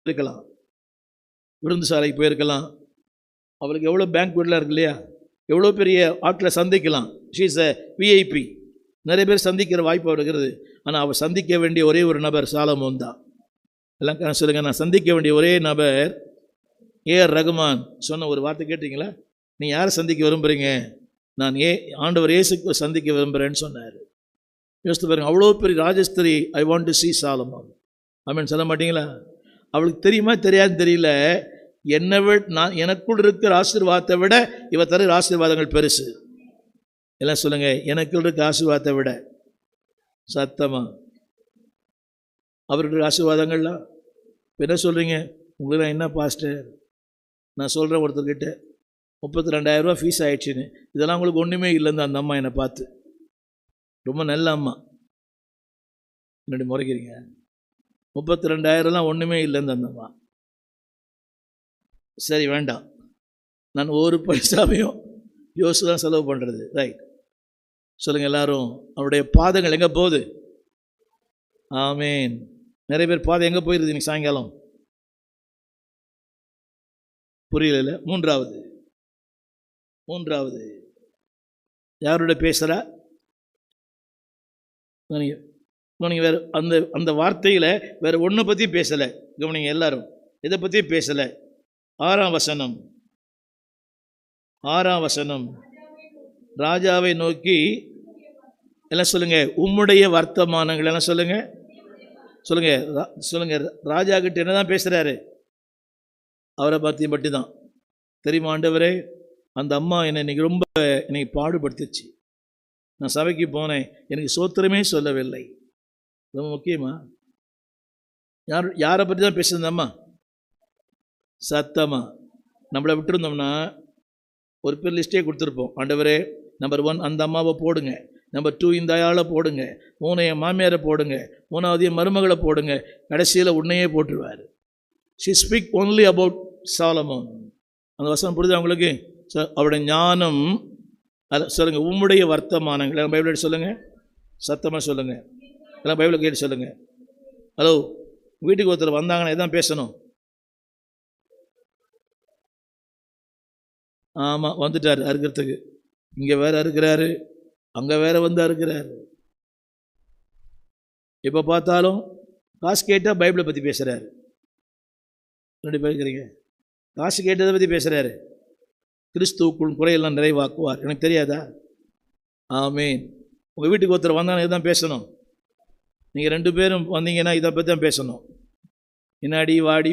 இருக்கலாம், விருந்து சாலைக்கு போயிருக்கலாம், அவளுக்கு எவ்வளோ பேங்க் வீடெலாம் இருக்கு இல்லையா, எவ்வளோ பெரிய ஆட்களை சந்திக்கலாம். She is a VIP. நிறைய பேர் சந்திக்கிற வாய்ப்பு இருக்கிறது. ஆனால் அவள் சந்திக்க வேண்டிய ஒரே ஒரு நபர் சாலமோன் தான். எல்லாம் சொல்லுங்கள், நான் சந்திக்க வேண்டிய ஒரே நபர் ஏஆர் ரகுமான் சொன்ன ஒரு வார்த்தை கேட்டீங்களா? நீ யாரை சந்திக்க விரும்புகிறீங்க? நான் ஆண்டவர் இயேசுக்கு சந்திக்க விரும்புகிறேன்னு சொன்னார். யோசித்து பாருங்க, அவ்வளோ பெரிய ராஜஸ்திரி. I want to see Solomon. ஆமென் சொல்ல மாட்டீங்களா? அவளுக்கு தெரியுமா தெரியாதுன்னு தெரியல. என்னை விட நான் எனக்குள் இருக்கிற ஆசீர்வாதத்தை விட இவ தருகிற ஆசீர்வாதங்கள் பெருசு. எல்லாம் சொல்லுங்கள், எனக்குள் இருக்கிற ஆசீர்வாதத்தை விட. சத்தமா அவருடைய ஆசீர்வாதங்கள்லாம் இப்போ என்ன சொல்கிறீங்க? உங்களுக்கு என்ன பாஸ்டர், நான் சொல்கிறேன் ஒருத்தர்கிட்ட 32,000 ரூபா ஃபீஸ் ஆகிடுச்சின்னு. இதெல்லாம் உங்களுக்கு ஒன்றுமே இல்லைன்னு அந்த அம்மா என்னை பார்த்து, ரொம்ப நல்ல அம்மா, என்னடி முறைக்கிறீங்க? 32,000லாம் ஒன்றுமே இல்லைன்னு அந்த அம்மா. சரி வேண்டாம், நான் ஒரு பைசாவையும் யோசிச்சு தான் செலவு பண்ணுறது. ரைட், சொல்லுங்கள் எல்லாரும். அவருடைய பாதங்கள் எங்கே போகுது? ஆமேன். நிறைய பேர் பாதை எங்கே போயிருது இன்னைக்கு சாயங்காலம்? புரியல. மூன்றாவது யாரோட பேசுகிறா? கவனிங்க, வேறு அந்த வார்த்தையில் வேறு ஒன்றை பற்றி பேசலை. கவனிங்க எல்லாரும், இதை பற்றி பேசலை. 6ஆம் வசனம் ராஜாவை நோக்கி எல்லாம் சொல்லுங்கள், உம்முடைய வர்த்தமானங்கள் எல்லாம் சொல்லுங்கள். ராஜா கிட்ட என்ன தான் பேசுகிறாரு? அவரை பற்றி மட்டும் தான். தெரியுமா ஆண்டவரே, அந்த அம்மா இன்னைக்கு ரொம்ப பாடுபடுத்துச்சு. நான் சபைக்கு போனேன், எனக்கு சோத்திரமே சொல்லவில்லை. ரொம்ப முக்கியமா யாரை பற்றி தான் பேசுறது அம்மா? சத்தமா நம்மளை விட்டுருந்தோம்னா ஒரு பேர் லிஸ்ட்டே கொடுத்துருப்போம். ஆண்டவரே, நம்பர் 1 அந்த அம்மாவை போடுங்க, நம்பர் 2 இந்த ஆளை போடுங்க, 3 என் மாமியாரை போடுங்க, 3வது என் மருமகளை போடுங்க, கடைசியில் உன்னையே போட்டுருவார். She speak only about Solomon. அந்த வசனம் புரியுது அவங்களுக்கு? அவருடைய ஞானம். சொல்லுங்கள், உம்முடைய வர்த்தமானங்கள். எல்லாம் பைபிள் எடுத்து சொல்லுங்கள், சத்தமாக சொல்லுங்கள். எல்லாம் பைபிளை கேட்டு சொல்லுங்கள். ஹலோ, வீட்டுக்கு ஒருத்தர் வந்தாங்கன்னா எதான் பேசணும்? ஆமாம், வந்துட்டார் அறுக்கிறதுக்கு. இங்கே வேறு அறுக்கிறாரு, அங்கே வேறு வந்து அறுக்கிறாரு. இப்போ பார்த்தாலும் காசு கேட்டால் பைபிளை பற்றி பேசுகிறாரு. ரெண்டு பேருக்கிறீங்க, காசு கேட்டதை பற்றி பேசுகிறாரு. கிறிஸ்துவுக்குள் குறையெல்லாம் நிறைவாக்குவார். எனக்கு தெரியாதா? ஆமேன். உங்கள் வீட்டுக்கு ஒருத்தர் வந்தாலும் இதுதான் பேசணும். நீங்கள் 2 பேரும் வந்தீங்கன்னா இதை பற்றி தான் பேசணும். என்னாடி வாடி